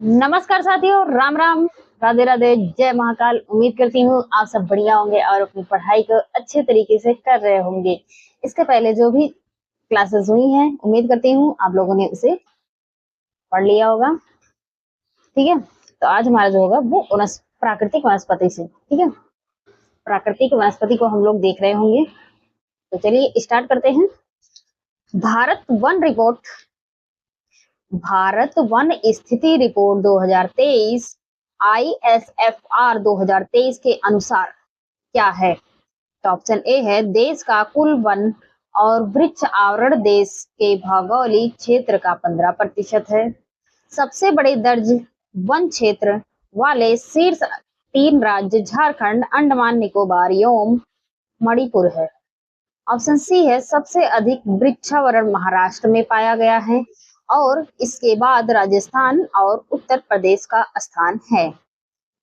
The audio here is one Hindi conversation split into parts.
नमस्कार साथियों, राम राम, राधे राधे, जय महाकाल। उम्मीद करती हूँ आप सब बढ़िया होंगे और अपनी पढ़ाई को अच्छे तरीके से कर रहे होंगे। इसके पहले जो भी क्लासेस हुई हैं, उम्मीद करती हूँ आप लोगों ने उसे पढ़ लिया होगा। ठीक है, तो आज हमारा जो होगा वो प्राकृतिक वनस्पति से। ठीक है, प्राकृतिक वनस्पति को हम लोग देख रहे होंगे। तो चलिए स्टार्ट करते हैं। Bharat one report, Bharat one स्थिति रिपोर्ट 2023 ISFR 2023 के अनुसार क्या है? तो ऑप्शन ए है देश का कुल वन और वृक्ष आवरण देश के भौगोलिक क्षेत्र का 15% है। सबसे बड़े दर्ज वन क्षेत्र वाले शीर्ष 3 राज्य झारखंड, अंडमान निकोबार एवं मणिपुर है। ऑप्शन सी है सबसे अधिक वृक्षावरण महाराष्ट्र में पाया गया है और इसके बाद राजस्थान और उत्तर प्रदेश का स्थान है।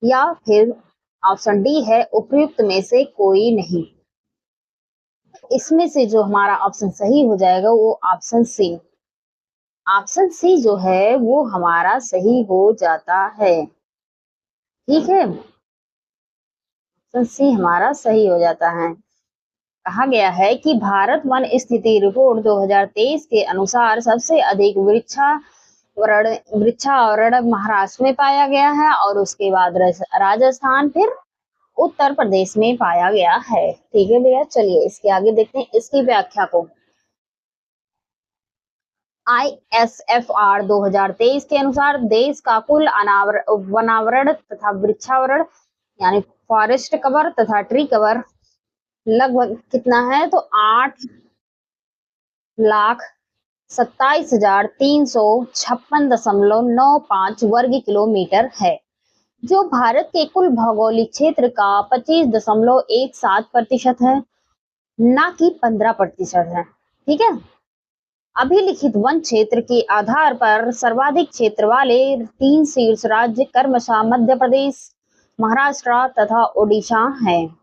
या फिर ऑप्शन डी है उपयुक्त में से कोई नहीं। इसमें से जो हमारा ऑप्शन सही हो जाएगा वो ऑप्शन सी, ऑप्शन सी जो है वो हमारा सही हो जाता है। ठीक है, ऑप्शन सी हमारा सही हो जाता है। कहा गया है कि भारत वन स्थिति रिपोर्ट 2023 के अनुसार सबसे अधिक वृक्षावरण महाराष्ट्र में पाया गया है और उसके बाद राजस्थान, फिर उत्तर प्रदेश में पाया गया है। ठीक है भैया, चलिए इसके आगे देखते हैं इसकी व्याख्या को। ISFR 2023 के अनुसार देश का कुल वनावरण तथा वृक्षावरण यानी फॉरेस्ट कवर तथा ट्री कवर लगभग कितना है? तो 8,27,356.95 वर्ग किलोमीटर है, जो भारत के कुल भौगोलिक क्षेत्र का 25.17% है, ना कि 15% है। ठीक है, अभिलिखित वन क्षेत्र के आधार पर सर्वाधिक क्षेत्र वाले 3 शीर्ष राज्य क्रमशः मध्य प्रदेश, महाराष्ट्र तथा ओडिशा हैं।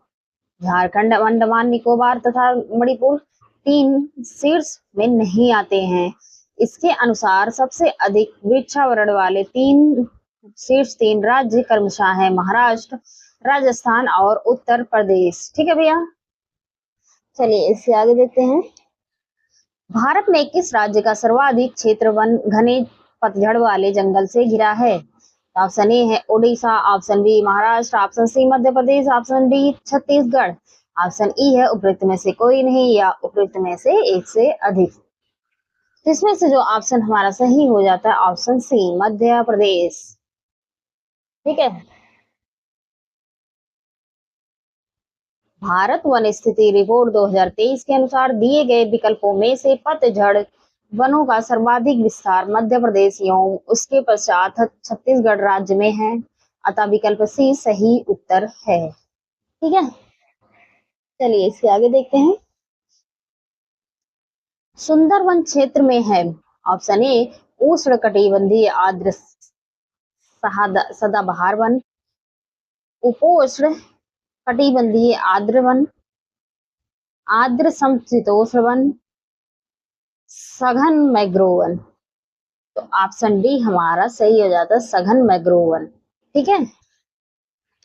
झारखंड, अंडमान निकोबार तथा मणिपुर 3 शीर्ष में नहीं आते हैं। इसके अनुसार सबसे अधिक वृक्षावरण वाले 3 राज्य क्रमशः हैं महाराष्ट्र, राजस्थान और उत्तर प्रदेश। ठीक है भैया, चलिए इससे आगे देखते हैं। भारत में किस राज्य का सर्वाधिक क्षेत्र वन घने पतझड़ वाले जंगल से घिरा है? ऑप्शन ए है Odisha, option B Maharashtra, option C Madhya Pradesh, option D Chhattisgarh, option E है उपयुक्त में से कोई नहीं या उपयुक्त में से एक से अधिक। इसमें से जो ऑप्शन हमारा सही हो जाता है ऑप्शन सी मध्य प्रदेश। ठीक है, भारत वन स्थिति रिपोर्ट 2023 के अनुसार दिए गए विकल्पों में से पतझड़ वनों का सर्वाधिक विस्तार मध्य प्रदेश एवं उसके पश्चात छत्तीसगढ़ राज्य में है, अतः विकल्प सी सही उत्तर है। ठीक है, चलिए इसके आगे देखते हैं। सुंदरवन क्षेत्र में है ऑप्शन ए उष्णकटिबंधीय आर्द्र सदाबहार वन, उपोष्ण कटिबंधीय आर्द्र वन, आर्द्र समशीतोष्ण वन, सघन मैंग्रोव वन। तो ऑप्शन डी हमारा सही हो जाता है सघन मैंग्रोव वन। ठीक है,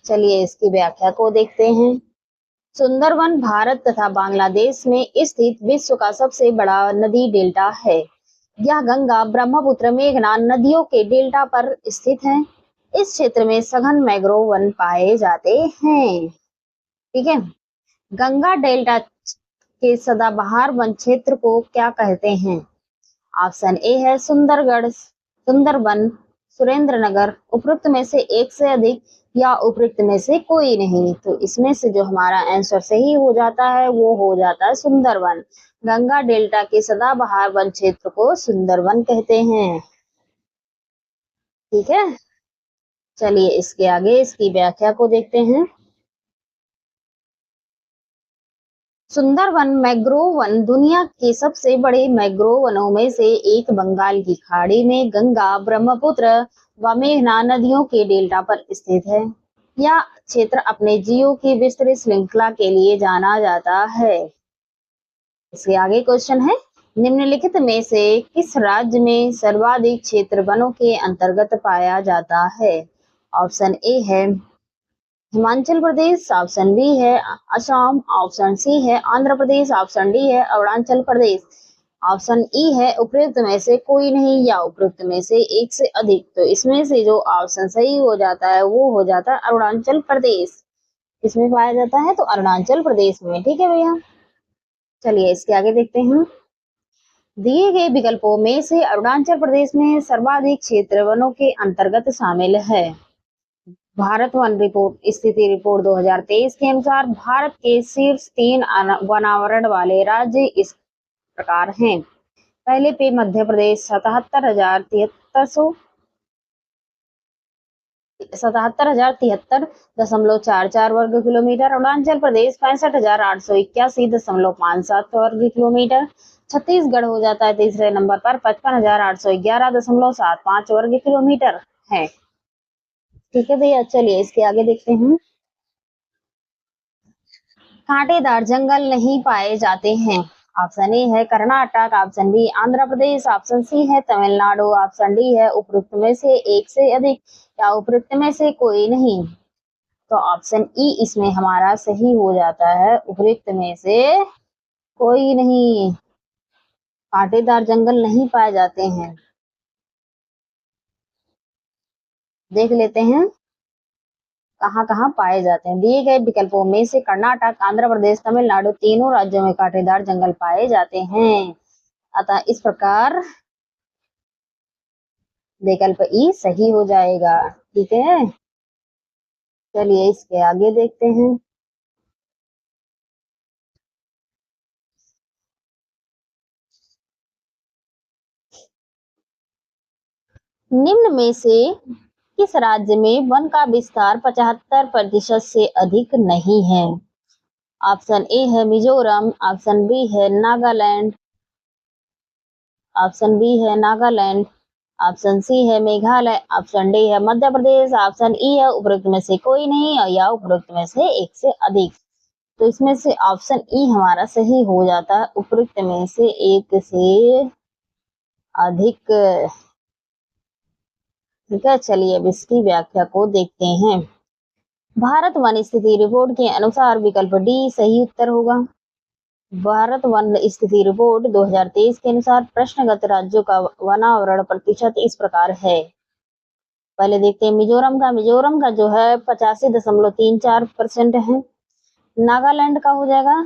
चलिए इसकी व्याख्या को देखते हैं। सुंदरवन भारत तथा बांग्लादेश में स्थित विश्व का सबसे बड़ा नदी डेल्टा है। यह गंगा, ब्रह्मपुत्र, मेघना नदियों के डेल्टा पर स्थित है। इस क्षेत्र में सघन मैंग्रोव वन पाए जाते हैं। ठीक है, गंगा डेल्टा के सदाबहार वन क्षेत्र को क्या कहते हैं? ऑप्शन ए है सुंदरगढ़, सुंदरवन, सुरेंद्रनगर, उपयुक्त में से एक से अधिक या उपयुक्त में से कोई नहीं। तो इसमें से जो हमारा आंसर सही हो जाता है वो हो जाता है सुंदरवन। गंगा डेल्टा के सदाबहार वन क्षेत्र को सुंदरवन कहते हैं। ठीक है, चलिए इसके आगे इसकी व्याख्या को देखते हैं। सुंदरवन मैंग्रोव वन दुनिया के सबसे बड़े मैंग्रोव वनों में से एक बंगाल की खाड़ी में गंगा, ब्रह्मपुत्र व मेघना नदियों के डेल्टा पर स्थित है। यह क्षेत्र अपने जीवों की विस्तृत श्रृंखला के लिए जाना जाता है। इसके आगे क्वेश्चन है, निम्नलिखित में से किस राज्य में सर्वाधिक क्षेत्र वनों के अंतर्गत पाया जाता है? ऑप्शन ए है हिमाचल प्रदेश, ऑप्शन बी है असम, ऑप्शन सी है आंध्र प्रदेश, ऑप्शन डी है अरुणाचल प्रदेश, ऑप्शन ई है उपयुक्त में से कोई नहीं या उपयुक्त में से एक से अधिक। तो इसमें से जो ऑप्शन सही हो जाता है वो हो जाता है अरुणाचल प्रदेश। इसमें पाया जाता है तो अरुणाचल प्रदेश में। ठीक है भैया, चलिए इसके आगे देखते हैं। दिए गए विकल्पों में से अरुणाचल प्रदेश में सर्वाधिक क्षेत्र वनों के अंतर्गत शामिल है। भारत वन रिपोर्ट स्थिति रिपोर्ट 2023 के अनुसार भारत के शीर्ष 3 वनावरण वाले राज्य इस प्रकार हैं। पहले पे मध्य प्रदेश 77,073.44 वर्ग किलोमीटर, अरुणाचल प्रदेश 65,881.57 वर्ग किलोमीटर, छत्तीसगढ़ हो जाता है तीसरे नंबर पर 55,811.75 वर्ग किलोमीटर है। ठीक है भैया, चलिए इसके आगे देखते हैं। कांटेदार जंगल नहीं पाए जाते हैं। ऑप्शन ए है Karnataka, option B Andhra Pradesh, option C है तमिलनाडु, ऑप्शन डी है उपयुक्त में से एक से अधिक या उपयुक्त में से कोई नहीं। तो ऑप्शन ई इसमें हमारा सही हो जाता है, उपयुक्त में से कोई नहीं, कांटेदार जंगल नहीं पाए जाते हैं। देख लेते हैं कहाँ कहाँ पाए जाते हैं। दिए गए विकल्पों में से कर्नाटक, आंध्र प्रदेश, तमिलनाडु तीनों राज्यों में कांटेदार जंगल पाए जाते हैं। अतः इस प्रकार विकल्प ई सही हो जाएगा। ठीक है, चलिए इसके आगे देखते हैं। निम्न में से किस राज्य में वन का विस्तार 75% से अधिक नहीं है? ऑप्शन ए है मिजोरम, ऑप्शन बी है नागालैंड, ऑप्शन बी है नागालैंड, ऑप्शन सी है मेघालय, ऑप्शन डी है मध्य प्रदेश, ऑप्शन ई है उपरोक्त में से कोई नहीं या उपरोक्त में से एक से अधिक। तो इसमें से ऑप्शन ई हमारा सही हो जाता है, उपरोक्त में से एक से अधिक। ठीक है, चलिए अब इसकी व्याख्या को देखते हैं। भारत वन स्थिति रिपोर्ट के अनुसार विकल्प डी सही उत्तर होगा। भारत वन स्थिति रिपोर्ट 2023 के अनुसार प्रश्नगत राज्यों का वनावरण प्रतिशत इस प्रकार है। पहले देखते हैं मिजोरम का जो है 85.34% है। नागालैंड का हो जाएगा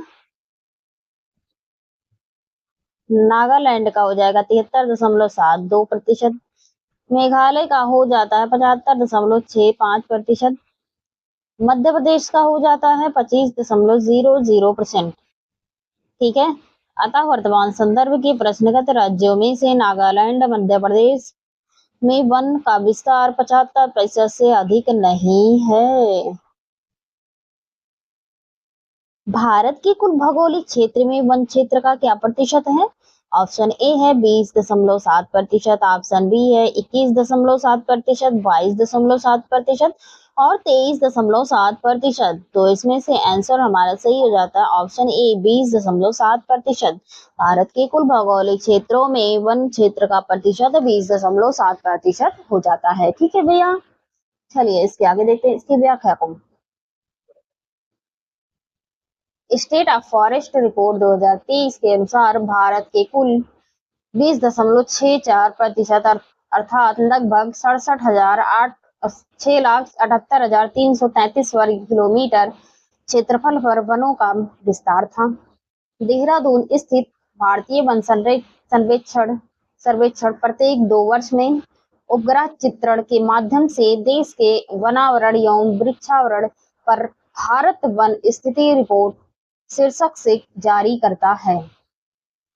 73.72%। मेघालय का हो जाता है 75.65%। मध्य प्रदेश का हो जाता है 25.00%। ठीक है, अतः वर्तमान संदर्भ के प्रश्नगत राज्यों में से नागालैंड मध्य प्रदेश में वन का विस्तार 75% से अधिक नहीं है। भारत के कुल भौगोलिक क्षेत्र में वन क्षेत्र का क्या प्रतिशत है? ऑप्शन ए है 20.7%, ऑप्शन बी है 21.7%, 22.7% और 23.7%। तो इसमें से आंसर हमारा सही हो जाता है ऑप्शन ए 20.7%। भारत के कुल भौगोलिक क्षेत्रों में वन क्षेत्र का प्रतिशत 20.7% हो जाता है। ठीक है भैया, चलिए इसके आगे देखते हैं इसकी व्याख्या को। स्टेट ऑफ फॉरेस्ट रिपोर्ट 2023 के अनुसार भारत के कुल 20.64% अर्थात लगभग 6,78,333 वर्ग किलोमीटर क्षेत्रफल पर वनों का विस्तार था। देहरादून स्थित भारतीय वन सर्वेक्षण प्रत्येक 2 वर्ष में उपग्रह चित्रण के माध्यम से देश के वनावरण एवं वृक्षावरण पर भारत वन स्थिति रिपोर्ट शीर्षक से जारी करता है।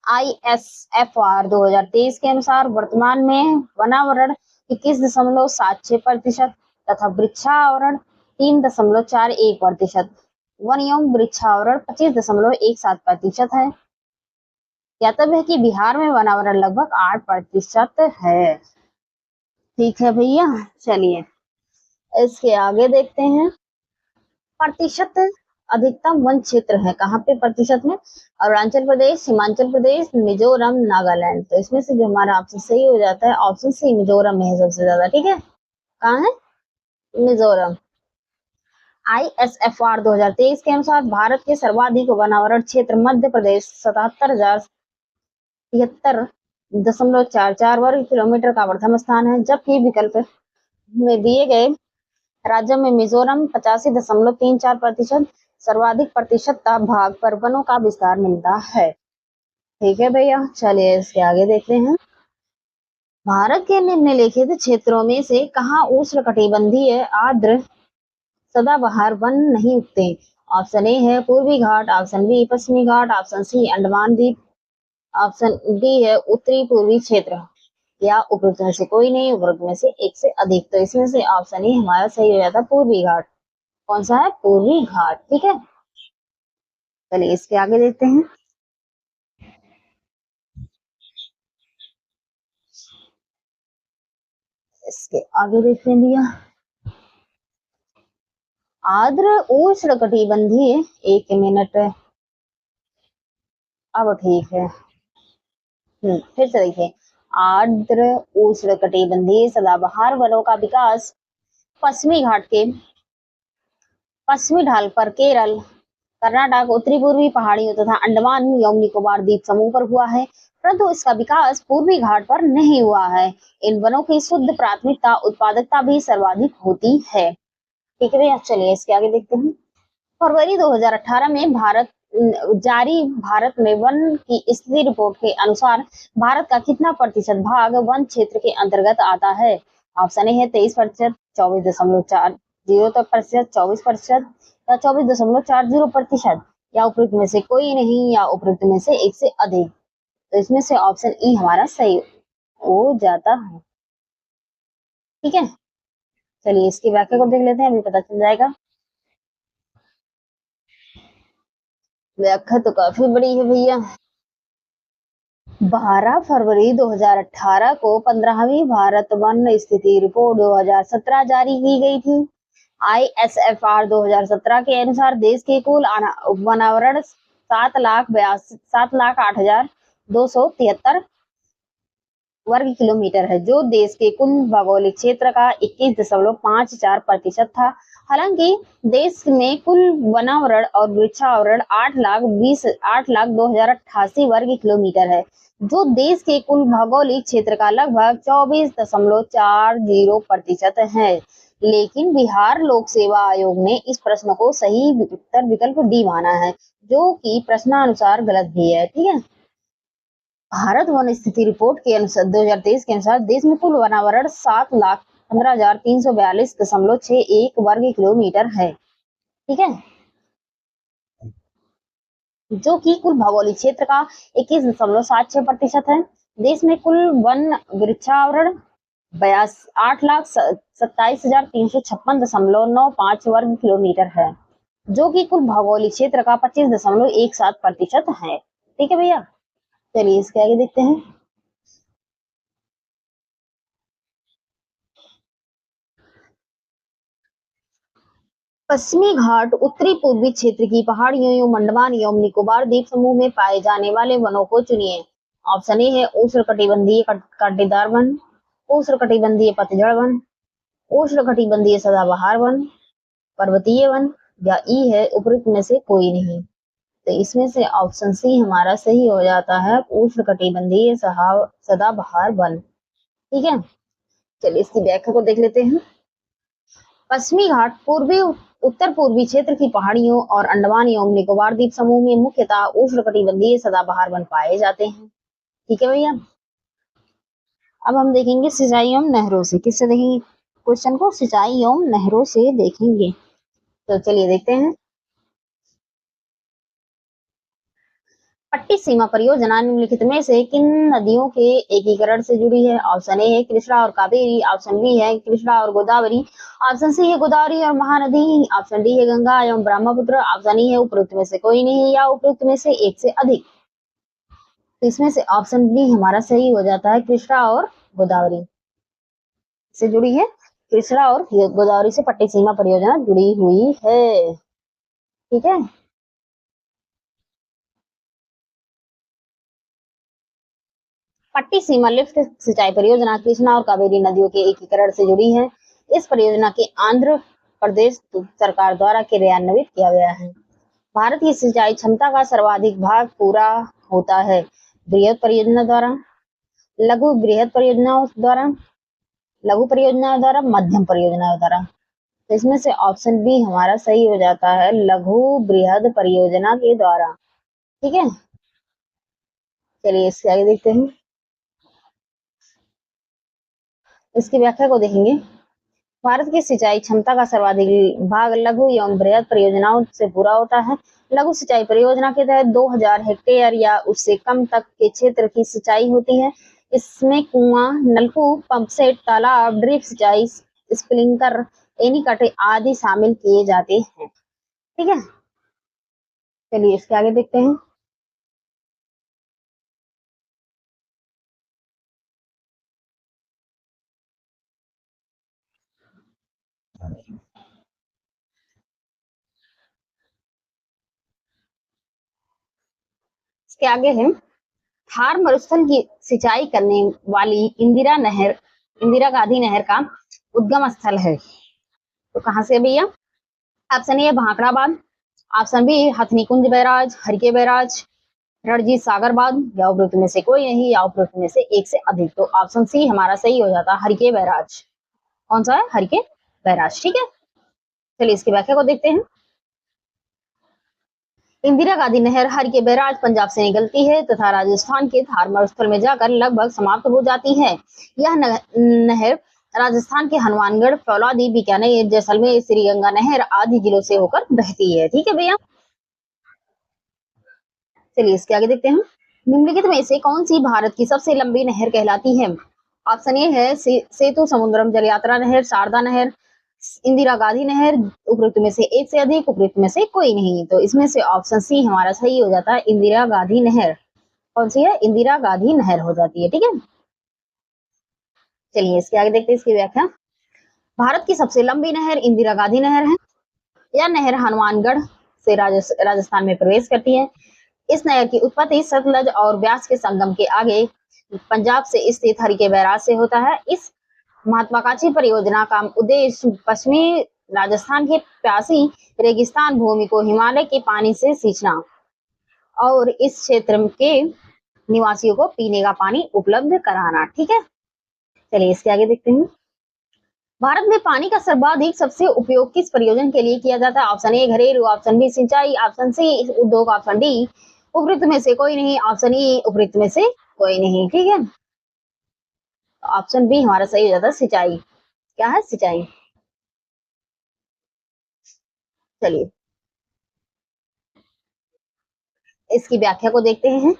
ISFR 2023 के अनुसार वर्तमान में वनावरण 21.76% तथा वृक्षावरण 3.41%, वन एवं वृक्षावरण 25.17% है। ज्ञातव्य है कि बिहार में वनावरण लगभग 8% है। ठीक है भैया, चलिए इसके आगे देखते हैं। प्रतिशत अधिकतम वन क्षेत्र है कहाँ पे प्रतिशत में? अरुणाचल प्रदेश, हिमाचल प्रदेश, मिजोरम, नागालैंड। तो इसमें से जो हमारा ऑप्शन सही हो जाता है ऑप्शन सी मिजोरम में है सबसे ज्यादा। ठीक है, कहाँ है? मिजोरम। ISFR 2023 के अनुसार भारत के सर्वाधिक वनावरण क्षेत्र मध्य प्रदेश 77,073.44 वर्ग किलोमीटर का प्रथम स्थान है, जबकि विकल्प में दिए गए राज्यों में मिजोरम 85.34% सर्वाधिक प्रतिशत भाग पर वनों का विस्तार मिलता है। ठीक है भैया, चलिए इसके आगे देखते हैं। भारत के निम्नलिखित क्षेत्रों में से कहाँ उष्णकटिबंधीय आर्द्र सदाबहार वन नहीं उगते? ऑप्शन ए है पूर्वी घाट, ऑप्शन बी पश्चिमी घाट, ऑप्शन सी अंडमान द्वीप, ऑप्शन डी है उत्तरी पूर्वी क्षेत्र, या उपरोक्त में से कोई नहीं, उपरोक्त में से एक से अधिक। तो इसमें से ऑप्शन ए हमारा सही हो जाता है पूर्वी घाट। कौन सा है? पूर्वी घाट। ठीक है, चलिए इसके आगे देखते हैं। इसके आगे देखते हैं भैया, आर्द्र उष्णकटिबंधीय, एक मिनट, अब ठीक है। फिर से देखिए, आर्द्र उष्णकटिबंधीय सदाबहार वनों का विकास पश्चिमी घाट के पश्चिमी ढाल पर केरल, कर्नाटक, उत्तरी पूर्वी पहाड़ियों तथा अंडमान एवं निकोबार द्वीप समूह पर हुआ है, परंतु इसका विकास पूर्वी घाट पर नहीं हुआ है। इन वनों की शुद्ध प्राथमिकता उत्पादकता भी सर्वाधिक होती है। ठीक है भैया, चलिए इसके आगे देखते हैं। फरवरी 2018 में भारत में वन की स्थिति रिपोर्ट के अनुसार भारत का कितना प्रतिशत भाग वन क्षेत्र के अंतर्गत आता है? ऑप्शन ए है 23%, 24.40%, 24%, या 24.40%, या उपयुक्त में से कोई नहीं, या उपयुक्त में से एक से अधिक। तो इसमें से ऑप्शन ई हमारा सही हो जाता है। ठीक है, चलिए इसकी व्याख्या को देख लेते हैं, अभी पता चल जाएगा। व्याख्या तो काफी बड़ी है भैया। 12 फरवरी 2018 को 15वीं भारत वन स्थिति रिपोर्ट 2017 जारी की गई थी। ISFR 2017 के अनुसार देश के कुल वनावरण 7,08,273 वर्ग किलोमीटर है, जो देश के कुल भौगोलिक क्षेत्र का 21.54% था। हालांकि देश में कुल वनावरण और वृक्षावरण 8,02,088 वर्ग किलोमीटर है, जो देश के कुल भौगोलिक क्षेत्र का लगभग 24.40% है। लेकिन बिहार लोक सेवा आयोग ने इस प्रश्न को सही उत्तर विकल्प डी माना है, जो कि प्रश्नानुसार गलत भी है। ठीक है, भारत वन स्थिति रिपोर्ट के अनुसार 2023 के अनुसार देश में कुल वनावरण 7,15,342.61 वर्ग किलोमीटर है। ठीक है, जो कि कुल भौगोलिक क्षेत्र का 21.76% है। देश में कुल वन वृक्षावरण 8,27,356.95 वर्ग किलोमीटर है, जो कि कुल भौगोलिक क्षेत्र का 25.17% है। ठीक है भैया, चलिए इसके आगे देखते हैं। पश्चिमी घाट उत्तरी पूर्वी क्षेत्र की पहाड़ियों एवं अंडमान एवं निकोबार द्वीप समूह में पाए जाने वाले वनों को चुनिए। ऑप्शन ए है उष्णकटिबंधीय कांटेदार वन, उष्णकटिबंधीय पतझड़ वन, उष्णकटिबंधीय सदाबहार वन, पर्वतीय वन, या ई है उपयुक्त में से कोई नहीं। तो इसमें से ऑप्शन सी हमारा सही हो जाता है उष्णकटिबंधीय सदाबहार वन। ठीक है, चलिए इसकी व्याख्या को देख लेते हैं। पश्चिमी घाट पूर्वी उत्तर पूर्वी क्षेत्र की पहाड़ियों और अंडमान एवं निकोबार द्वीप समूह में मुख्यतः उष्णकटिबंधीय सदाबहार वन पाए जाते हैं। ठीक है भैया, अब हम देखेंगे सिंचाई एवं नहरों से। किससे देखेंगे क्वेश्चन को? सिंचाई एवं नहरों से देखेंगे। तो चलिए देखते हैं। पट्टी सीमा परियोजना निम्नलिखित में से किन नदियों के एकीकरण से जुड़ी है? ऑप्शन ए है कृष्णा और कावेरी, ऑप्शन बी है कृष्णा और गोदावरी, ऑप्शन सी है गोदावरी और महानदी, ऑप्शन डी है गंगा एवं ब्रह्मपुत्र, ऑप्शन ई है उपयुक्त में से कोई नहीं, या उपयुक्त में से एक से अधिक। तो इसमें से ऑप्शन बी हमारा सही हो जाता है, कृष्णा और गोदावरी से जुड़ी है। कृष्णा और गोदावरी से पट्टी सीमा परियोजना जुड़ी हुई है। ठीक है। पट्टी सीमा लिफ्ट सिंचाई परियोजना कृष्णा और कावेरी नदियों के एकीकरण से जुड़ी है। इस परियोजना के आंध्र प्रदेश सरकार द्वारा क्रियान्वित किया गया है। भारत की सिंचाई क्षमता का सर्वाधिक भाग पूरा होता है बृहद परियोजना द्वारा, लघु बृहद परियोजनाओं द्वारा, लघु परियोजनाओं द्वारा, मध्यम परियोजनाओं द्वारा। तो इसमें से ऑप्शन बी हमारा सही हो जाता है, लघु बृहद परियोजना के द्वारा। ठीक है, चलिए इसके आगे देखते हैं। इसकी व्याख्या को देखेंगे। भारत की सिंचाई क्षमता का सर्वाधिक भाग लघु एवं बृहद परियोजनाओं से पूरा होता है। लघु सिंचाई परियोजना के तहत 2000 हेक्टेयर या उससे कम तक के क्षेत्र की सिंचाई होती है। इसमें कुआं, नलकूप, पंप सेट, तालाब, ड्रिप सिंचाई, स्प्रिंकलर, एनीकट आदि शामिल किए जाते हैं। ठीक है, चलिए इसके आगे देखते हैं। इसके आगे है, थार मरुस्थल की सिंचाई करने वाली इंदिरा गांधी नहर का उद्गम स्थल है। तो कहाँ से भैया? ऑप्शन ए भाखड़ाबाद, option B Hathni Kund barrage, Harike barrage, Ranjit Sagar बांध, या उपरोक्त में से कोई नहीं, या उपरोक्त में से एक से अधिक। तो ऑप्शन सी हमारा सही हो जाता है, हरिके बैराज। कौन सा है? हरिके बैराज। ठीक है, चलिए इसकी व्याख्या को देखते हैं। इंदिरा गांधी नहर हरिके बैराज पंजाब से निकलती है तथा राजस्थान के थार मरुस्थल में जाकर लगभग समाप्त हो जाती है। यह नहर राजस्थान के हनुमानगढ़, फौलादी, बीकानेर, जैसलमेर, श्रीगंगा नहर आदि जिलों से होकर बहती है। ठीक है भैया, चलिए इसके आगे देखते हैं। निम्नलिखित में से कौन सी भारत की सबसे लंबी नहर कहलाती है? ऑप्शन ए है सेतु समुद्रम जल यात्रा नहर, शारदा नहर, इंदिरा गांधी नहर, उपरोक्त में से एक से अधिक, उपरोक्त में से कोई नहीं। तो इसमें से ऑप्शन सी हमारा सही हो जाता है, इंदिरा गांधी नहर। कौन सी है? इंदिरा गांधी नहर हो जाती है। ठीक है, चलिए इसके आगे देखते हैं इसकी व्याख्या। भारत की सबसे लंबी नहर इंदिरा गांधी नहर है। यह नहर हनुमानगढ़ से राजस्थान में प्रवेश करती है। इस नहर की उत्पत्ति सतलज और ब्यास के संगम के आगे पंजाब से स्थित हरिके बैराज से होता है। इस महत्वाकांक्षी परियोजना का उद्देश्य पश्चिमी राजस्थान के प्यासी रेगिस्तान भूमि को हिमालय के पानी से सींचना और इस क्षेत्र के निवासियों को पीने का पानी उपलब्ध कराना। ठीक है, चलिए इसके आगे देखते हैं। भारत में पानी का सर्वाधिक सबसे उपयोग किस परियोजना के लिए किया जाता है? ऑप्शन ए घरेलू, ऑप्शन बी सिंचाई, ऑप्शन सी उद्योग, ऑप्शन डी उपरोक्त में से कोई नहीं, ऑप्शन ई उपरोक्त में से कोई नहीं। ठीक है, ऑप्शन बी हमारा सही हो जाता है, सिंचाई। क्या है? सिंचाई। चलिए इसकी व्याख्या को देखते हैं।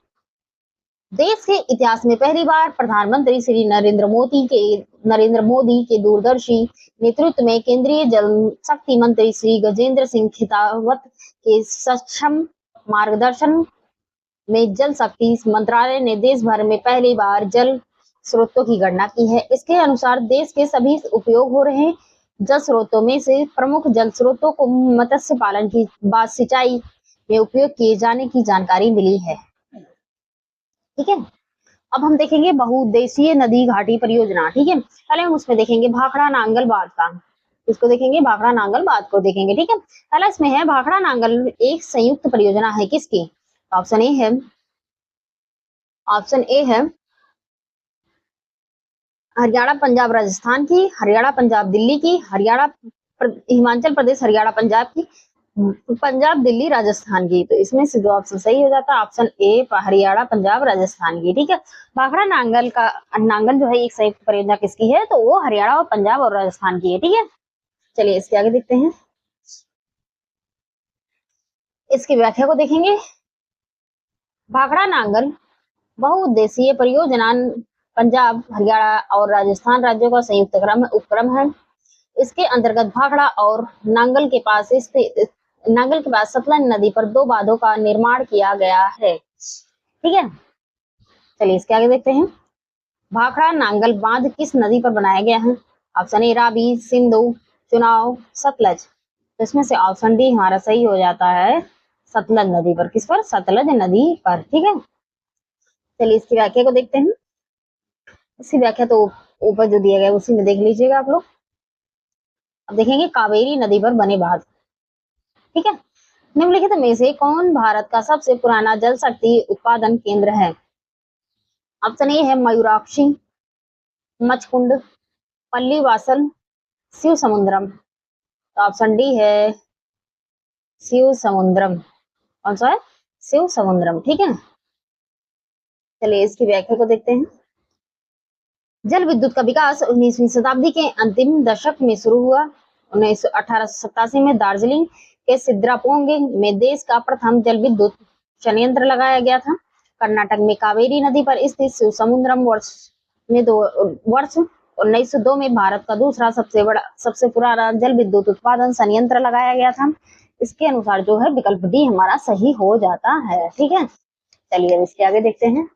देश के इतिहास में पहली बार प्रधानमंत्री श्री नरेंद्र मोदी के दूरदर्शी नेतृत्व में केंद्रीय जल शक्ति मंत्री श्री गजेंद्र सिंह शेखावत के सक्षम मार्गदर्शन में जल शक्ति मंत्रालय ने देश भर में पहली बार जल स्रोतों की गणना की है। इसके अनुसार देश के सभी उपयोग हो रहे जल स्रोतों में से प्रमुख जल स्रोतों को मत्स्य पालन की बाद सिंचाई में उपयोग किए जाने की जानकारी मिली है। ठीक है, अब हम देखेंगे बहुउद्देशीय नदी घाटी परियोजना। ठीक है, पहले हम उसमें देखेंगे भाखड़ा नांगल बांध का। इसको देखेंगे, भाखड़ा नांगल बांध को देखेंगे। ठीक है, पहला इसमें है भाखड़ा नांगल एक संयुक्त परियोजना है किसकी? ऑप्शन ए है, ऑप्शन ए है हरियाणा पंजाब राजस्थान की, हरियाणा पंजाब दिल्ली की, हिमाचल प्रदेश हरियाणा पंजाब की, पंजाब दिल्ली राजस्थान की। तो इसमें से जो ऑप्शन सही हो जाता है ऑप्शन ए हरियाणा पंजाब राजस्थान की। ठीक है, भाखड़ा नांगल जो है एक संयुक्त परियोजना किसकी है? तो वो हरियाणा और पंजाब और राजस्थान की है। ठीक है, चलिए इसके आगे देखते हैं। इसकी व्याख्या को देखेंगे। भाखड़ा नांगल बहुउद्देशीय परियोजना पंजाब, हरियाणा और राजस्थान राज्यों का संयुक्त उपक्रम है। इसके अंतर्गत भाखड़ा और नांगल के पास सतलज नदी पर 2 बांधों का निर्माण किया गया है। ठीक है, चलिए इसके आगे देखते हैं। भाखड़ा नांगल बांध किस नदी पर बनाया गया है? ऑप्शन ए रावी, सिंधु, चुनाव, सतलज। तो इसमें से ऑप्शन डी हमारा सही हो जाता है, सतलज नदी पर। किस पर? सतलज नदी पर। ठीक है, चलिए इसकी व्याख्या को देखते हैं। इसकी व्याख्या तो ऊपर जो दिया गया है उसी में देख लीजिएगा आप लोग। अब देखेंगे कावेरी नदी पर बने बांध। ठीक है, निम्नलिखित में से कौन भारत का सबसे पुराना जल शक्ति उत्पादन केंद्र है? ऑप्शन ए है मयूराक्षी, मचकुंड, पल्लीवासल, शिव समुद्रम। तो ऑप्शन डी है शिव समुद्रम। कौन सा है? शिव समुद्रम। ठीक है, चलिए इसकी व्याख्या को देखते हैं। जल विद्युत का विकास 19वीं शताब्दी के अंतिम दशक में शुरू हुआ। 1887 में दार्जिलिंग के सिद्रापोंग में देश का प्रथम जल विद्युत संयंत्र लगाया गया था। कर्नाटक में कावेरी नदी पर स्थित शिव समुद्रम वर्ष 1902 में भारत का दूसरा सबसे पुराना जल विद्युत उत्पादन संयंत्र लगाया गया था। इसके अनुसार जो है विकल्प डी हमारा सही हो जाता है। ठीक है, चलिए अब इसके आगे देखते हैं।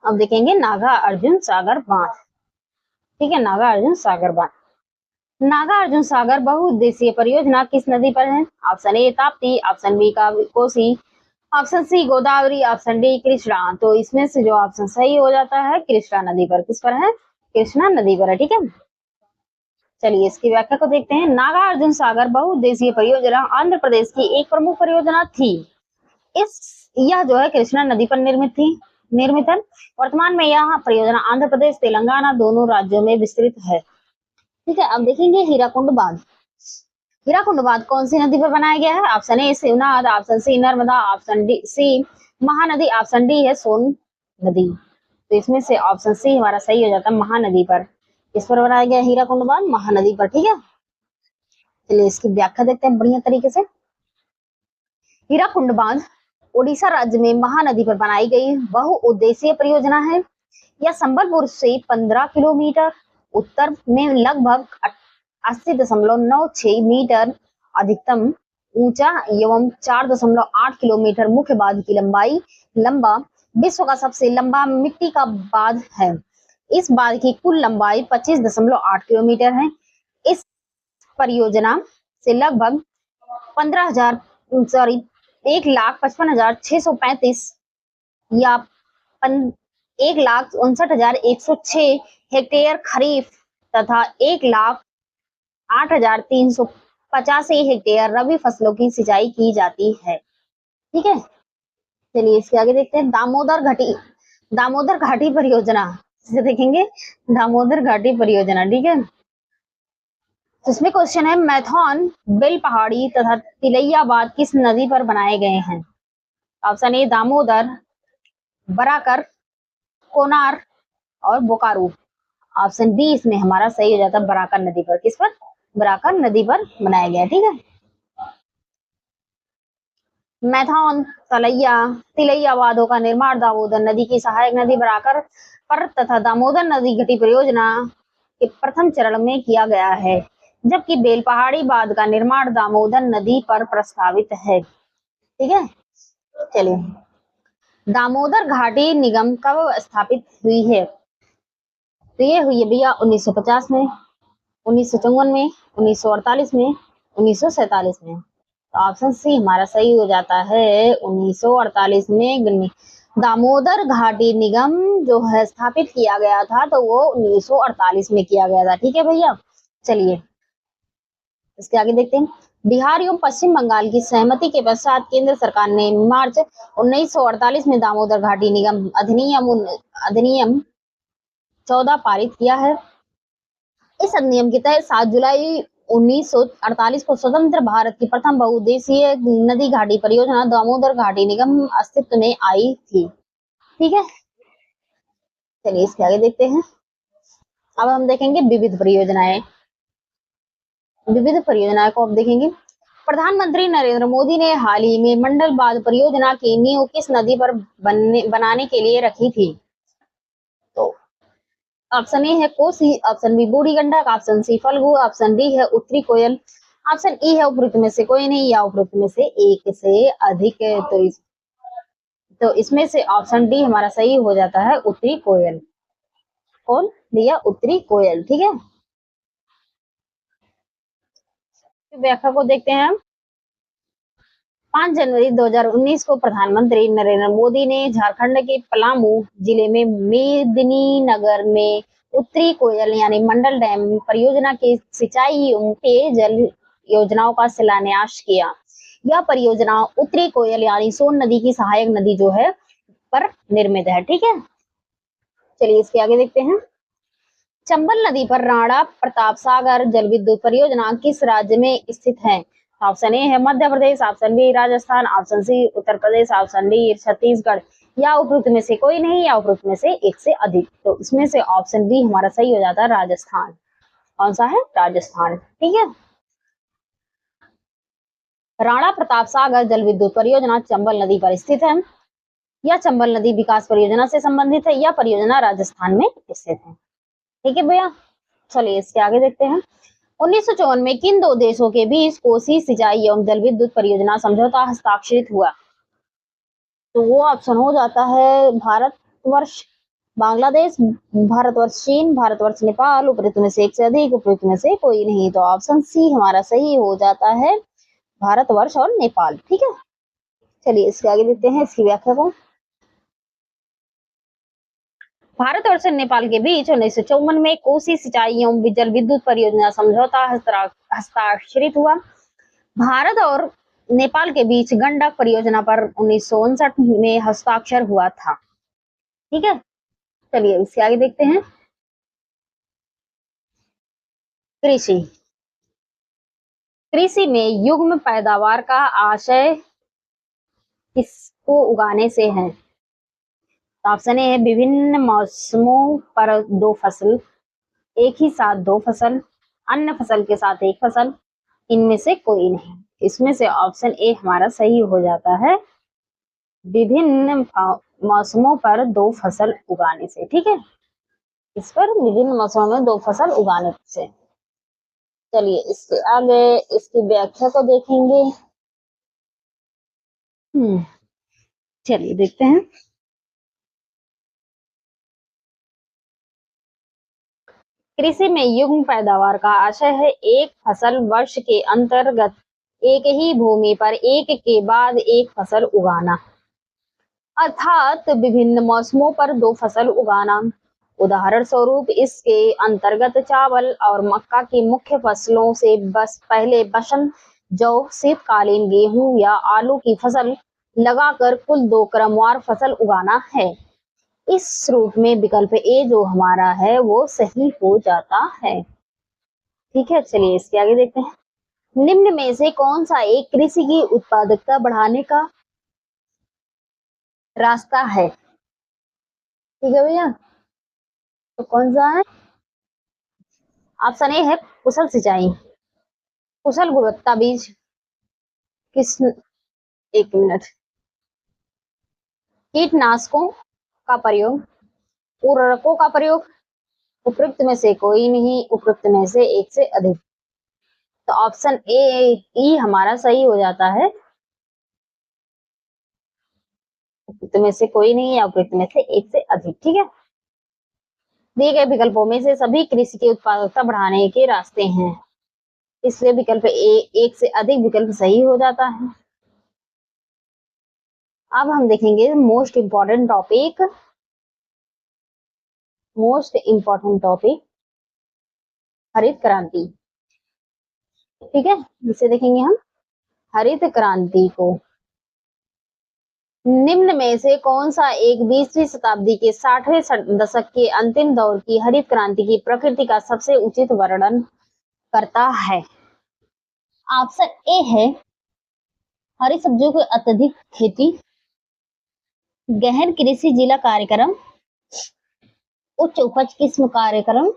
अब देखेंगे नागा अर्जुन सागर बांध। ठीक है, नागा अर्जुन सागर बांध। नागा अर्जुन सागर बहुउद्देशीय परियोजना किस नदी पर है? Option A Tapti, option B Kosi, option C Godavari, option D Krishna. तो इसमें से जो ऑप्शन सही हो जाता है कृष्णा नदी पर। किस पर है? कृष्णा नदी पर है। ठीक है, चलिए इसकी व्याख्या को देखते हैं। नागा अर्जुन सागर बहुउद्देशीय परियोजना आंध्र प्रदेश की एक प्रमुख परियोजना थी। यह जो है कृष्णा नदी पर निर्मित है। वर्तमान में यह परियोजना आंध्र प्रदेश तेलंगाना दोनों राज्यों में विस्तृत है। ठीक है, अब देखेंगे हीराकुंड बांध। हीराकुंड बांध कौन सी नदी पर बनाया गया है? Option A Shivnath, option C Narmada, option D C Mahanadi, option D है सोन नदी। तो इसमें से ऑप्शन सी हमारा सही हो जाता है महानदी पर। किस पर बनाया गया हीराकुंड बांध? महानदी पर। ठीक है, चलिए इसकी व्याख्या देखते हैं बढ़िया तरीके से। हीराकुंड बांध ओडिशा राज्य में महानदी पर बनाई गई बहुउद्देशीय परियोजना है। यह संबलपुर से 15 किलोमीटर उत्तर में लगभग 80.96 मीटर अधिकतम ऊंचा एवं 4.8 किलोमीटर मुख्य बांध की लंबा विश्व का सबसे लंबा मिट्टी का बांध है। इस बांध की कुल लंबाई 25.8 किलोमीटर है। इस परियोजना से लगभग 1,55,635 या 1,59,106 हेक्टेयर खरीफ तथा 1,08,385 हेक्टेयर रबी फसलों की सिंचाई की जाती है। ठीक है, चलिए इसके आगे देखते हैं। दामोदर घाटी परियोजना से देखेंगे। दामोदर घाटी परियोजना। ठीक है, तो इसमें क्वेश्चन है मैथॉन, बेल पहाड़ी तथा तिलैयाबाद किस नदी पर बनाए गए हैं? ऑप्शन ए दामोदर, बराकर, कोनार और बोकारो। ऑप्शन बी इसमें हमारा सही हो जाता है बराकर नदी पर। किस पर? बराकर नदी पर बनाया गया। ठीक है, मैथॉन, तिलैयाबादों का निर्माण दामोदर नदी की सहायक नदी बराकर पर तथा दामोदर नदी घाटी परियोजना के प्रथम चरण में किया गया है, जबकि बेल पहाड़ी बांध का निर्माण दामोदर नदी पर प्रस्तावित है। ठीक है, चलिए दामोदर घाटी निगम कब स्थापित हुई है? तो ये हुई है भैया 1950 में, 1954 में, 1948 में, 1947 में। तो ऑप्शन सी हमारा सही हो जाता है 1948 में। दामोदर घाटी निगम जो है स्थापित किया गया था तो वो 1948 में किया गया था। ठीक है भैया, चलिए इसके आगे देखते हैं। बिहार एवं पश्चिम बंगाल की सहमति के पश्चात केंद्र सरकार ने मार्च 1948 में दामोदर घाटी निगम अधिनियम 14 पारित किया है। इस अधिनियम के तहत 7 जुलाई 1948 को स्वतंत्र भारत की प्रथम बहुउद्देशीय नदी घाटी परियोजना दामोदर घाटी निगम अस्तित्व में आई थी। ठीक है, चलिए इसके आगे देखते हैं। अब हम देखेंगे विविध परियोजनाएं। विविध परियोजनाएं को अब देखेंगे। प्रधानमंत्री नरेंद्र मोदी ने हाल ही में मंडल बांध परियोजना की नींव किस नदी पर बनाने के लिए रखी थी? तो ऑप्शन ए है Kosi, option B Burhi Gandak, option C Phalgu, option D है उत्तरी कोयल। ऑप्शन ई है उपरोक्त में से कोई नहीं या उपरोक्त में से एक से अधिक। तो इसमें से ऑप्शन डी हमारा सही हो जाता है, उत्तरी कोयल। कौन दिया? उत्तरी कोयल। ठीक है, व्याख्या को देखते हैं हम। 5 जनवरी 2019 को प्रधानमंत्री नरेंद्र मोदी ने झारखंड के पलामू जिले में मेदिनीनगर में उत्तरी कोयल यानी मंडल डैम परियोजना की सिंचाई एवं पेयजल योजनाओं का शिलान्यास किया। यह परियोजना उत्तरी कोयल यानी सोन नदी की सहायक नदी जो है पर निर्मित है। ठीक है, चलिए इसके आगे देखते हैं। चंबल नदी पर राणा प्रताप सागर जल विद्युत परियोजना किस राज्य में स्थित है? ऑप्शन ए है Madhya Pradesh, option B Rajasthan, option C Uttar Pradesh, option D Chhattisgarh या उपरोक्त में से कोई नहीं या उपरोक्त में से एक से अधिक। तो इसमें से ऑप्शन बी हमारा सही हो जाता है, राजस्थान। कौन सा है? राजस्थान। ठीक है, राणा प्रताप सागर जल विद्युत परियोजना चंबल नदी पर स्थित है। यह चंबल नदी विकास परियोजना से संबंधित है। यह परियोजना राजस्थान में स्थित है। ठीक है भैया, चलिए इसके आगे देखते हैं। 1954 में किन दो देशों के बीच कोसी सिंचाई एवं जल विद्युत परियोजना समझौता हस्ताक्षरित हुआ? तो वो ऑप्शन हो जाता है भारतवर्ष बांग्लादेश, भारतवर्ष चीन, भारतवर्ष नेपाल, उपरोक्त में से एक से अधिक, उपरोक्त में से कोई नहीं। तो ऑप्शन सी हमारा सही हो जाता है, भारतवर्ष और नेपाल। ठीक है, चलिए इसके आगे देखते हैं इसकी व्याख्या को। भारत और नेपाल के बीच 1954 में कोसी सिंचाई एवं जल विद्युत परियोजना समझौता हस्ताक्षरित हुआ। भारत और नेपाल के बीच गंडक परियोजना पर 1959 में हस्ताक्षर हुआ था। ठीक है, चलिए इसके आगे देखते हैं। कृषि कृषि में युग्म पैदावार का आशय किसको उगाने से है? ऑप्शन ए है विभिन्न मौसमों पर दो फसल, एक ही साथ दो फसल, अन्य फसल के साथ एक फसल, इनमें से कोई नहीं। इसमें से ऑप्शन ए हमारा सही हो जाता है, विभिन्न मौसमों पर दो फसल उगाने से। ठीक है, इस पर विभिन्न मौसमों में दो फसल उगाने से। चलिए इसके आगे इसकी व्याख्या को देखेंगे। चलिए देखते हैं। कृषि में युग्म पैदावार का आशय है एक फसल वर्ष के अंतर्गत एक ही भूमि पर एक के बाद एक फसल उगाना, अर्थात विभिन्न मौसमों पर दो फसल उगाना। उदाहरण स्वरूप इसके अंतर्गत चावल और मक्का की मुख्य फसलों से बस पहले बसंत, जौ, शीतकालीन गेहूं या आलू की फसल लगाकर कुल दो क्रमवार फसल उगाना है। इस रूप में विकल्प ए जो हमारा है वो सही हो जाता है। ठीक है, चलिए इसके आगे देखते हैं। निम्न में से कौन सा एक कृषि की उत्पादकता बढ़ाने का रास्ता है? ठीक है भैया, तो कौन सा है? ऑप्शन ए है कुशल सिंचाई, कुशल गुणवत्ता बीज, किस एक मिनट, कीटनाशकों का प्रयोग, उर्वरकों का प्रयोग, उपरोक्त में से कोई नहीं, उपरोक्त में से एक से अधिक। तो ऑप्शन ए ई हमारा सही हो जाता है, उपरोक्त में से कोई नहीं या उपरोक्त में से एक से अधिक। ठीक है, दिए गए विकल्पों में से सभी कृषि की उत्पादकता बढ़ाने के रास्ते हैं, इसलिए विकल्प ए एक से अधिक विकल्प सही हो जाता है। अब हम देखेंगे मोस्ट इंपॉर्टेंट टॉपिक हरित क्रांति। ठीक है, जिसे देखेंगे हम हरित क्रांति को। निम्न में से कौन सा एक 20वीं शताब्दी के 60वें दशक के अंतिम दौर की हरित क्रांति की प्रकृति का सबसे उचित वर्णन करता है? ऑप्शन ए है हरी सब्जियों की अत्यधिक खेती, गहन कृषि जिला कार्यक्रम, उच्च उपज किस्म कार्यक्रम,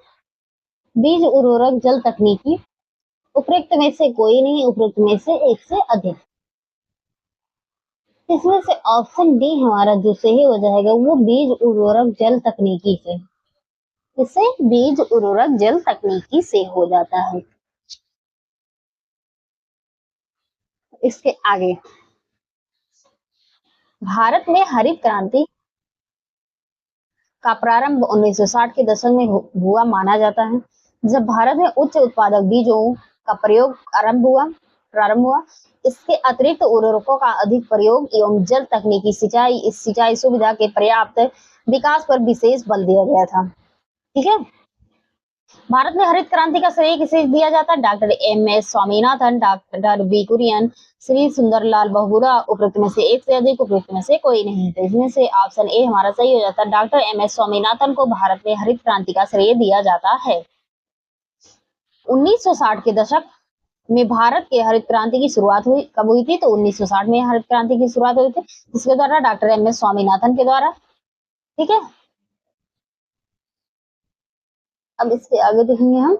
बीज उर्वरक जल तकनीकी, उपरोक्त में से कोई नहीं, उपरोक्त में से एक से अधिक। इसमें से ऑप्शन डी हमारा जो सही हो जाएगा वो बीज उर्वरक जल तकनीकी से, इससे बीज उर्वरक जल तकनीकी से हो जाता है। इसके आगे, भारत में हरित क्रांति का प्रारंभ 1960 के दशक में हुआ माना जाता है, जब भारत में उच्च उत्पादक बीजों का प्रयोग प्रारंभ हुआ। इसके अतिरिक्त उर्वरकों का अधिक प्रयोग एवं जल तकनीकी इस सिंचाई सुविधा के पर्याप्त विकास पर विशेष बल दिया गया था। ठीक है, भारत में हरित क्रांति का श्रेय किसे दिया जाता है? Doctor M S. Swaminathan, doctor B. Kurien, Shri Sundarlal Bahuguna. उपरोक्त में से एक से अधिक, उपरोक्त में से कोई नहीं। तो इसमें से ऑप्शन ए हमारा सही हो जाता है। Doctor M S. स्वामीनाथन को भारत में हरित क्रांति का श्रेय दिया जाता है। 1960 के दशक में भारत के हरित क्रांति की शुरुआत कब हुई थी? तो 1960 में हरित क्रांति की शुरुआत हुई थी, जिसके द्वारा? Doctor M S. स्वामीनाथन के द्वारा। ठीक है, अब इसके आगे देखेंगे हम।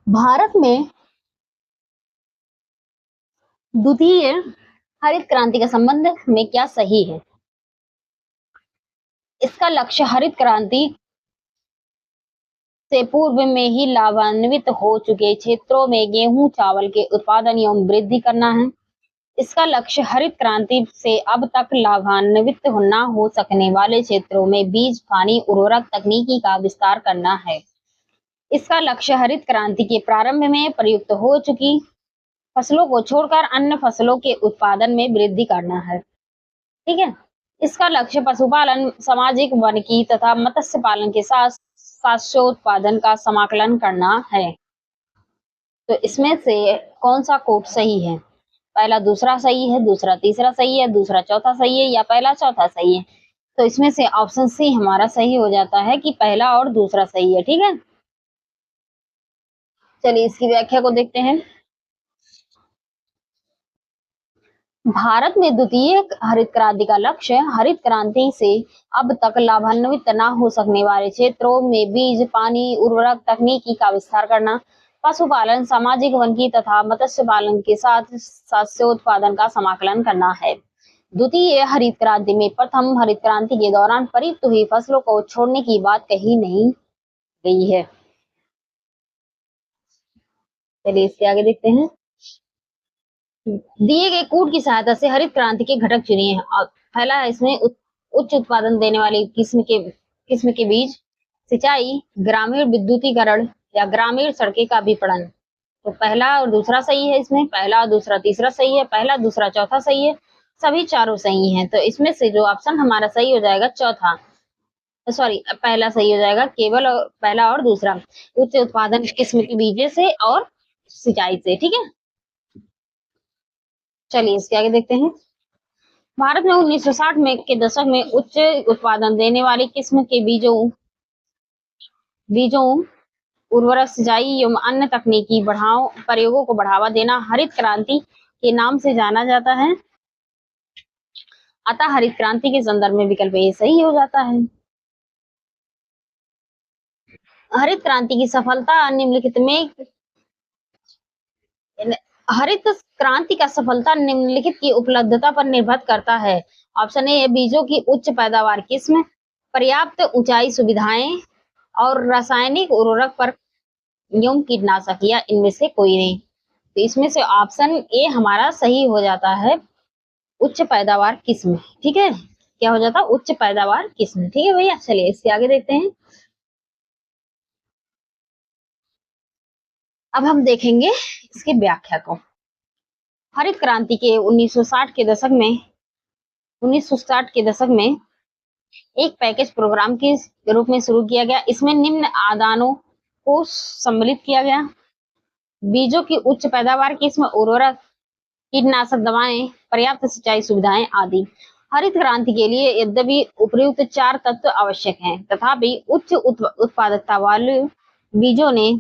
भारत में द्वितीय हरित क्रांति का संबंध में क्या सही है? इसका लक्ष्य हरित क्रांति से पूर्व में ही लाभान्वित हो चुके क्षेत्रों में गेहूं चावल के उत्पादन एवं वृद्धि करना है। इसका लक्ष्य हरित क्रांति से अब तक लाभान्वित न हो सकने वाले क्षेत्रों में बीज, पानी, उर्वरक तकनीकी का विस्तार करना है। इसका लक्ष्य हरित क्रांति के प्रारंभ में प्रयुक्त हो चुकी फसलों को छोड़कर अन्य फसलों के उत्पादन में वृद्धि करना है। ठीक है, इसका लक्ष्य पशुपालन, सामाजिक, वानिकी तथा मत्स्य पालन के साथ शस्योत्पादन का समाकलन करना है। तो इसमें से कौन सा कोड सही है? पहला दूसरा सही है, दूसरा तीसरा सही है, दूसरा चौथा सही है, या पहला चौथा सही है? तो इसमें से ऑप्शन सी हमारा सही हो जाता है कि पहला और दूसरा सही है। ठीक है, चलिए इसकी व्याख्या को देखते हैं। भारत में द्वितीय हरित क्रांति का लक्ष्य हरित क्रांति से अब तक लाभान्वित न हो सकने वाले क्षेत्रों में बीज, पानी, उर्वरक तकनीकी का विस्तार करना, पशुपालन, सामाजिक, वनिकी तथा मत्स्य पालन के साथ शस्योत्पादन का समाकलन करना है। द्वितीय हरित क्रांति में प्रथम हरित क्रांति के दौरान प्रयुक्त हुई फसलों को छोड़ने की बात कही नहीं गई है। चलिए इसके आगे देखते हैं। दिए गए कोड की सहायता से हरित क्रांति के घटक चुनिए। पहला है इसमें उच्च उत्पादन देने वाली किस्म के बीज, सिंचाई, ग्रामीण विद्युतीकरण या ग्रामीण सड़कें का विपणन। तो पहला और दूसरा सही है, इसमें पहला और दूसरा तीसरा सही है, पहला दूसरा चौथा सही है, सभी चारों सही हैं। तो इसमें से जो ऑप्शन हमारा सही हो जाएगा चौथा, सॉरी पहला सही हो जाएगा, केवल पहला और दूसरा, उच्च उत्पादन किस्म के बीजे से और सिंचाई से। ठीक है, चलिए इसके आगे देखते हैं। भारत में 1960 में के दशक में उच्च उत्पादन देने वाली किस्म के बीजों, उर्वरक, सिंचाई एवं अन्य तकनीकी प्रयोगों को बढ़ावा देना हरित क्रांति के नाम से जाना जाता है। अतः हरित क्रांति के संदर्भ में विकल्प ए सही हो जाता है। हरित क्रांति की सफलता निम्नलिखित में हरित क्रांति का सफलता निम्नलिखित की उपलब्धता पर निर्भर करता है। ऑप्शन ए है बीजों की उच्च पैदावार किस्म, पर्याप्त ऊंचाई सुविधाएं और रासायनिक उर्वरक पर एवं कीटनाशक, या इनमें से कोई नहीं। तो इसमें से ऑप्शन ए हमारा सही हो जाता है, उच्च पैदावार किस्म। ठीक है, क्या हो जाता है? उच्च पैदावार किस्म। ठीक है भैया, चलिए इसके आगे देखते हैं। अब हम देखेंगे इसकी व्याख्या को। हरित क्रांति के 1960 के दशक में एक पैकेज प्रोग्राम के रूप में शुरू किया गया। इसमें निम्न आदानों को सम्मिलित किया गया: बीजों की उच्च पैदावार किस्म, उर्वरक, कीटनाशक दवाएं, पर्याप्त सिंचाई सुविधाएं आदि। हरित क्रांति के लिए यद्यपि उपयुक्त 4 तत्व आवश्यक हैं, तथापि उच्च उत्पादकता वाले बीजों ने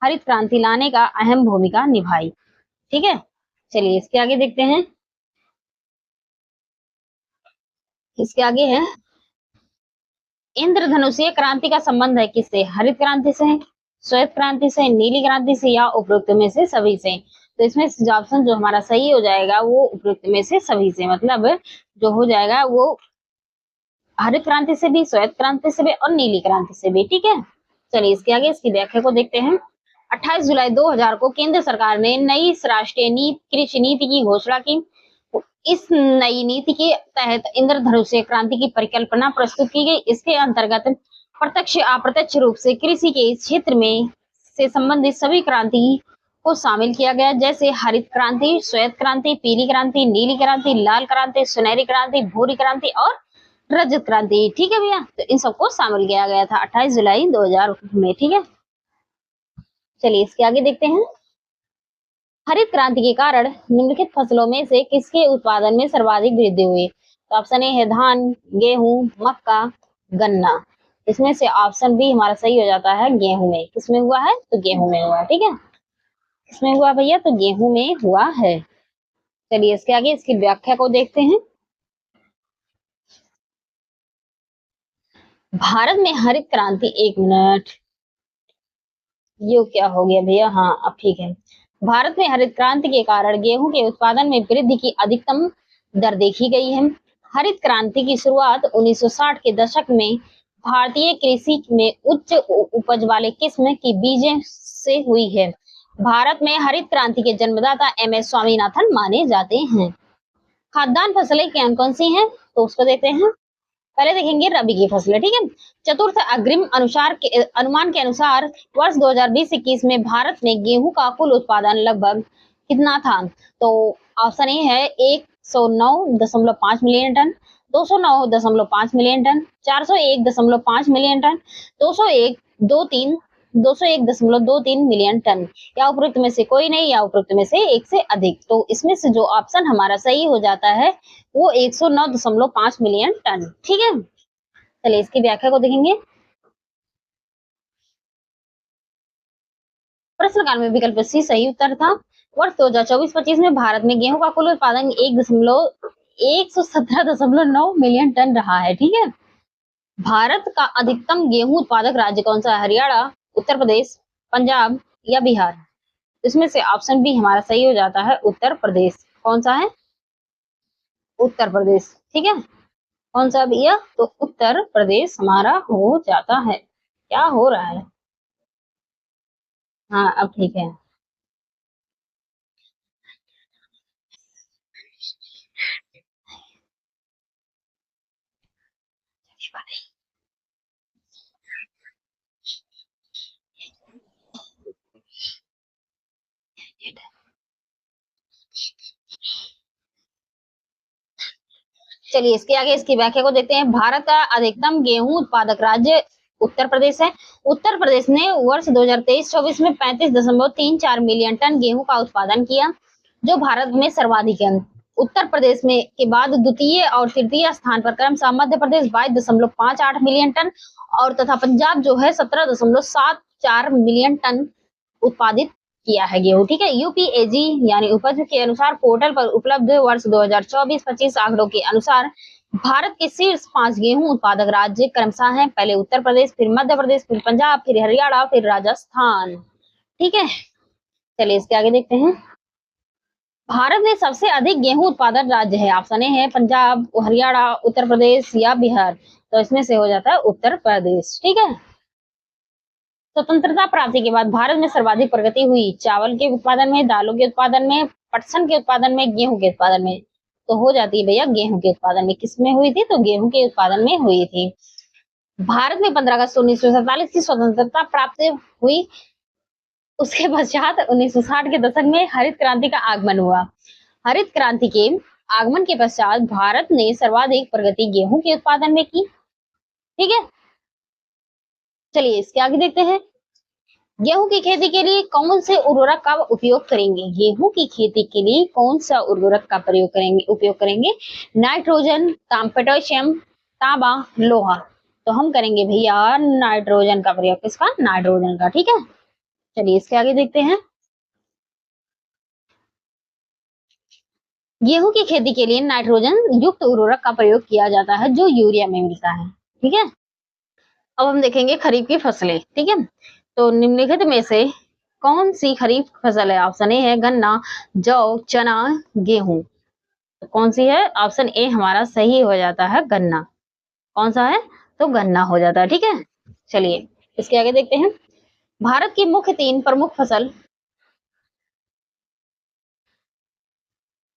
हरित क्रांति लाने का अहम भूमिका निभाई। ठीक है, चलिए इसके आगे देखते हैं। इसके आगे है इंद्रधनुषीय क्रांति का संबंध है किससे? हरित क्रांति से, श्वेत क्रांति से, नीली क्रांति से, या उपरोक्त में से सभी से। तो इसमें ऑप्शन जो हमारा सही हो जाएगा वो उपरोक्त में से सभी से, मतलब जो हो जाएगा वो हरित क्रांति से भी, श्वेत क्रांति से भी और नीली क्रांति से भी। ठीक है, चलिए इसके आगे इसकी व्याख्या को देखते हैं। 28 जुलाई 2000 को केंद्र सरकार ने नई राष्ट्रीय कृषि नीति की घोषणा की। इस नई नीति के तहत इंद्रधनुष क्रांति की परिकल्पना प्रस्तुत की गई। इसके अंतर्गत प्रत्यक्ष अप्रत्यक्ष रूप से कृषि के क्षेत्र में से संबंधित सभी क्रांति को शामिल किया गया, जैसे हरित क्रांति, श्वेत क्रांति, पीली क्रांति, नीली क्रांति, लाल क्रांति, सुनहरी क्रांति, भूरी क्रांति और रजत क्रांति। ठीक है भैया, तो इन सबको शामिल किया गया था 28 जुलाई 2000 में। ठीक है, चलिए इसके आगे देखते हैं। हरित क्रांति के कारण निम्नलिखित फसलों में से किसके उत्पादन में सर्वाधिक वृद्धि हुई? तो ऑप्शन ए है धान, गेहूं, मक्का, गन्ना। इसमें से ऑप्शन बी हमारा सही हो जाता है गेहूं में। किसमें हुआ है? तो गेहूं में हुआ है। ठीक है, किसमें हुआ भैया? तो गेहूं में हुआ है। चलिए इसके आगे इसकी व्याख्या को देखते हैं। भारत में हरित क्रांति, एक मिनट, ये क्या हो गया भैया? हाँ अब ठीक है। भारत में हरित क्रांति के कारण गेहूं के उत्पादन में वृद्धि की अधिकतम दर देखी गई है। हरित क्रांति की शुरुआत 1960 के दशक में भारतीय कृषि में उच्च उपज वाले किस्म की बीजें से हुई है। भारत में हरित क्रांति के जन्मदाता एम.एस. स्वामीनाथन माने जाते हैं। खाद्यान्न फसलें कौन कौन सी हैं? तो उसको देखते हैं। पहले देखेंगे रबी की फसलें। ठीक है, चतुर्थ अग्रिम अनुमान के अनुसार वर्ष 2020-21 में भारत में गेहूं का कुल उत्पादन लगभग कितना था? तो ऑप्शन ए है 109.5 million ton, 209.5 million ton, 401.5 million ton, 201.23 million ton, या उपरोक्त में से कोई नहीं, या उपरोक्त में से एक से अधिक। तो इसमें से जो ऑप्शन हमारा सही हो जाता है वो 109.5 मिलियन टन। ठीक है, चलिए इसकी व्याख्या को देखेंगे। प्रश्न काल में विकल्प सी सही उत्तर था। वर्ष 2024-25 में भारत में गेहूं का कुल उत्पादन 117.9 मिलियन टन रहा है। ठीक है, भारत का अधिकतम गेहूं उत्पादक राज्य कौन सा है? हरियाणा, उत्तर प्रदेश, पंजाब या बिहार? इसमें से ऑप्शन बी हमारा सही हो जाता है उत्तर प्रदेश। कौन सा है? उत्तर प्रदेश। ठीक है, कौन सा भैया? तो उत्तर प्रदेश हमारा हो जाता है। क्या हो रहा है? हाँ अब ठीक है। चलिए इसके आगे इसकी व्याख्या को देखते हैं। भारत का अधिकतम गेहूं उत्पादक राज्य उत्तर प्रदेश है। उत्तर प्रदेश ने वर्ष 2023-24 में 35.34 मिलियन टन गेहूं का उत्पादन किया, जो भारत में सर्वाधिक है। उत्तर प्रदेश में के बाद द्वितीय और तृतीय स्थान पर क्रमशः मध्य प्रदेश 22.58 मिलियन टन और तथा पंजाब जो है 17.74 मिलियन टन उत्पादित किया है गेहूं। ठीक है, यूपीएजी यानी उपज के अनुसार पोर्टल पर उपलब्ध वर्ष 2024-25 आंकड़ों के अनुसार भारत के शीर्ष 5 गेहूं उत्पादक राज्य क्रमशः हैं। पहले उत्तर प्रदेश, फिर मध्य प्रदेश, फिर पंजाब, फिर हरियाणा, फिर राजस्थान। ठीक है, चलिए इसके आगे देखते हैं। भारत में सबसे अधिक गेहूं उत्पादन राज्य है। ऑप्शन ए है पंजाब, हरियाणा, उत्तर प्रदेश या बिहार। तो इसमें से हो जाता है उत्तर प्रदेश। ठीक है, स्वतंत्रता प्राप्ति के बाद भारत में सर्वाधिक प्रगति हुई चावल के उत्पादन में, दालों के उत्पादन में, पटसन के उत्पादन में, गेहूं के उत्पादन में। तो हो जाती है भैया गेहूं के उत्पादन में। किसमें हुई थी? तो गेहूं के उत्पादन में हुई थी। भारत में 15 अगस्त 1947 की स्वतंत्रता प्राप्त हुई। उसके पश्चात 1960 के दशक में हरित क्रांति का आगमन हुआ। हरित क्रांति के आगमन के पश्चात भारत ने सर्वाधिक प्रगति गेहूं के उत्पादन में की। ठीक है, चलिए इसके आगे देखते हैं। गेहूं की खेती के लिए कौन से उर्वरक का उपयोग करेंगे? गेहूं की खेती के लिए कौन सा उर्वरक का उपयोग करेंगे? नाइट्रोजन, पोटेशियम, तांबा, लोहा। तो हम करेंगे भैया नाइट्रोजन का प्रयोग। किसका? नाइट्रोजन का। ठीक है, चलिए इसके आगे देखते हैं। गेहूं की खेती के लिए नाइट्रोजन युक्त उर्वरक का प्रयोग किया जाता है, जो यूरिया में मिलता है। ठीक है, अब हम देखेंगे खरीफ की फसलें। ठीक है, तो निम्नलिखित में से कौन सी खरीफ फसल है? ऑप्शन ए है गन्ना, जौ, चना, गेहूं। तो कौन सी है? ऑप्शन ए हमारा सही हो जाता है गन्ना। कौन सा है? तो गन्ना हो जाता है। ठीक है, चलिए इसके आगे देखते हैं, भारत की मुख्य 3 प्रमुख फसल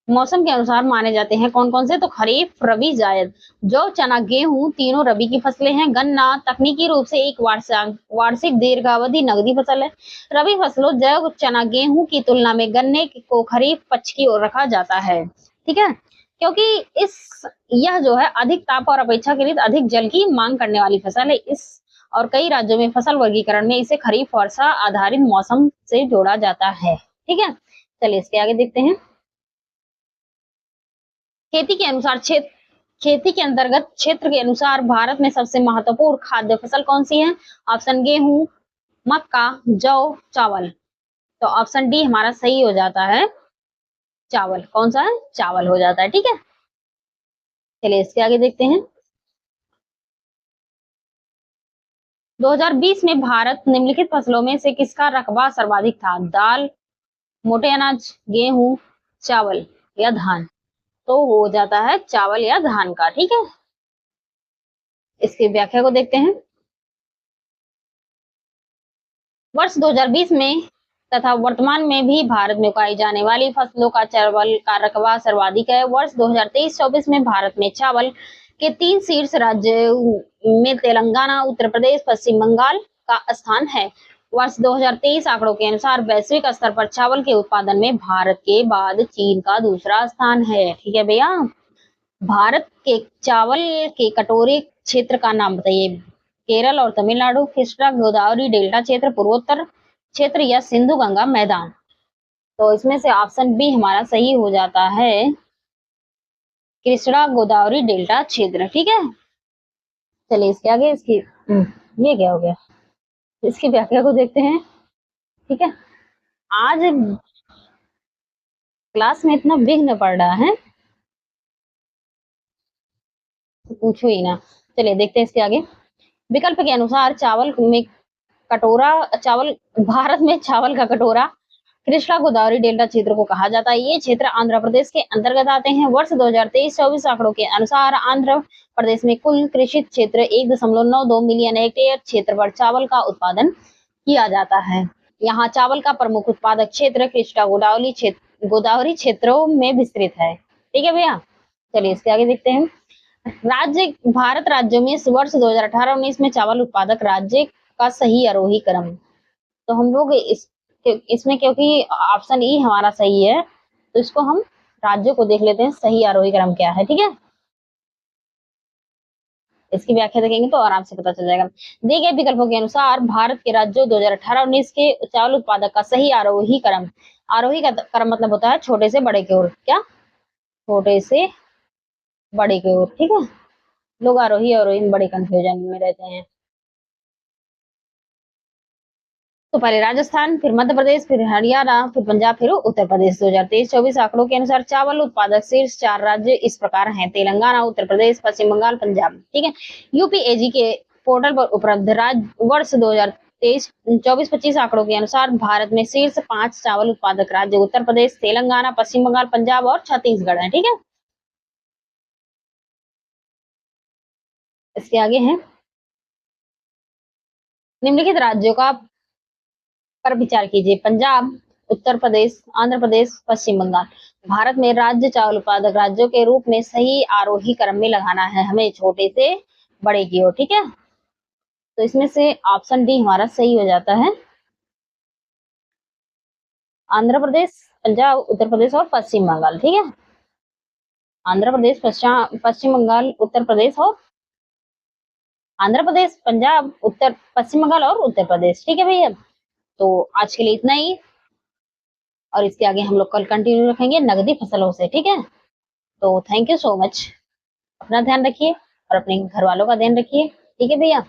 मौसम के अनुसार माने जाते हैं, कौन कौन से? तो खरीफ, रबी, जायद। जौ, चना, गेहूं तीनों रबी की फसलें हैं। गन्ना तकनीकी रूप से एक वार्षिक दीर्घावधि नकदी फसल है। रबी फसलों जौ, चना, गेहूं की तुलना में गन्ने को खरीफ पक्ष की ओर रखा जाता है। ठीक है, क्योंकि यह जो है अधिक ताप और अपेक्षाकृत अधिक जल की मांग करने वाली फसल है। इस और कई राज्यों में फसल वर्गीकरण में इसे खरीफ वर्षा आधारित मौसम से जोड़ा जाता है। ठीक है, चलिए इसके आगे देखते हैं। खेती के अनुसार क्षेत्र खेती के अंतर्गत क्षेत्र के अनुसार भारत में सबसे महत्वपूर्ण खाद्य फसल कौन सी है? ऑप्शन गेहूं, मक्का, जौ, चावल। तो ऑप्शन डी हमारा सही हो जाता है, चावल। कौन सा है? चावल हो जाता है। ठीक है, चलिए इसके आगे देखते हैं। 2020 में भारत निम्नलिखित फसलों में से किसका रकबा सर्वाधिक था? दाल, मोटे अनाज, गेहूं, चावल या धान। तो हो जाता है चावल या धान का। ठीक है, इसकी व्याख्या को देखते हैं। वर्ष 2020 में तथा वर्तमान में भी भारत में उगाई जाने वाली फसलों का चावल का रकबा सर्वाधिक है। वर्ष 2023-24 में भारत में चावल के 3 शीर्ष राज्यों में तेलंगाना, उत्तर प्रदेश, पश्चिम बंगाल का स्थान है। वर्ष 2023 आंकड़ों के अनुसार वैश्विक स्तर पर चावल के उत्पादन में भारत के बाद चीन का दूसरा स्थान है। ठीक है भैया, भारत के चावल के कटोरे क्षेत्र का नाम बताइए। केरल और तमिलनाडु, कृष्णा गोदावरी डेल्टा क्षेत्र, पूर्वोत्तर क्षेत्र या सिंधु गंगा मैदान। तो इसमें से ऑप्शन बी हमारा सही हो जाता है, कृष्णा गोदावरी डेल्टा क्षेत्र। ठीक है, चलिए इसके आगे ये क्या हो गया, इसकी व्याख्या को देखते हैं। ठीक है, आज क्लास में इतना विघ्न पड़ रहा है, तो पूछो ही ना। चलिए देखते हैं इसके आगे। विकल्प के अनुसार भारत में चावल का कटोरा कृष्णा गोदावरी डेल्टा क्षेत्र को कहा जाता है। ये क्षेत्र आंध्र प्रदेश के अंतर्गत आते हैं। वर्ष 2023-24 आंकड़ों के अनुसार आंध्र प्रदेश में कुल कृषित क्षेत्र 1.92 मिलियन हेक्टेयर क्षेत्र पर चावल का उत्पादन किया जाता है। यहाँ चावल का प्रमुख उत्पादक क्षेत्र कृष्णा गोदावरी क्षेत्रों में विस्तृत है। ठीक है भैया, चलिए इसके आगे देखते हैं। भारत राज्यों में वर्ष 2018-19 में चावल उत्पादक राज्य का सही आरोही क्रम। तो हम लोग इसमें क्योंकि ऑप्शन ई हमारा सही है, तो इसको हम राज्यों को देख लेते हैं सही आरोही क्रम क्या है। ठीक है, इसकी व्याख्या देखेंगे तो आराम से पता चल जाएगा। दिए गए विकल्पों के अनुसार भारत के राज्यों 2018-19 के चावल उत्पादक का सही आरोही क्रम। आरोही का क्रम मतलब होता है छोटे से बड़े की ओर। क्या? छोटे से बड़े की ओर। ठीक है, लोग आरोही आरोही में बड़े कंफ्यूजन में रहते हैं। तो पहले राजस्थान, फिर मध्य प्रदेश, फिर हरियाणा, फिर पंजाब, फिर उत्तर प्रदेश। 2023-24 आंकड़ों के अनुसार चावल उत्पादक शीर्ष 4 राज्य इस प्रकार हैं: तेलंगाना, उत्तर प्रदेश, पश्चिम बंगाल, पंजाब। ठीक है, यूपीएजी के पोर्टल पर उपलब्ध वर्ष 2023-24-25 आंकड़ों के अनुसार भारत में शीर्ष 5 चावल उत्पादक राज्य उत्तर प्रदेश, तेलंगाना, पश्चिम बंगाल, पंजाब और छत्तीसगढ़ है। ठीक है, इसके आगे है निम्नलिखित राज्यों का पर विचार कीजिए। पंजाब, उत्तर प्रदेश, आंध्र प्रदेश, पश्चिम बंगाल। भारत में राज्य चावल उत्पादक राज्यों के रूप में सही आरोही क्रम में लगाना है हमें, छोटे से बड़े की ओर। ठीक है, तो इसमें से ऑप्शन डी हमारा सही हो जाता है, आंध्र प्रदेश, पंजाब, उत्तर प्रदेश और पश्चिम बंगाल। ठीक है, आंध्र प्रदेश, पश्चिम बंगाल, उत्तर प्रदेश और आंध्र प्रदेश, पंजाब, पश्चिम बंगाल और उत्तर प्रदेश। ठीक है भैया, तो आज के लिए इतना ही, और इसके आगे हम लोग कल कंटिन्यू रखेंगे नगदी फसलों से। ठीक है, तो थैंक यू सो मच। अपना ध्यान रखिए और अपने घर वालों का ध्यान रखिए। ठीक है भैया।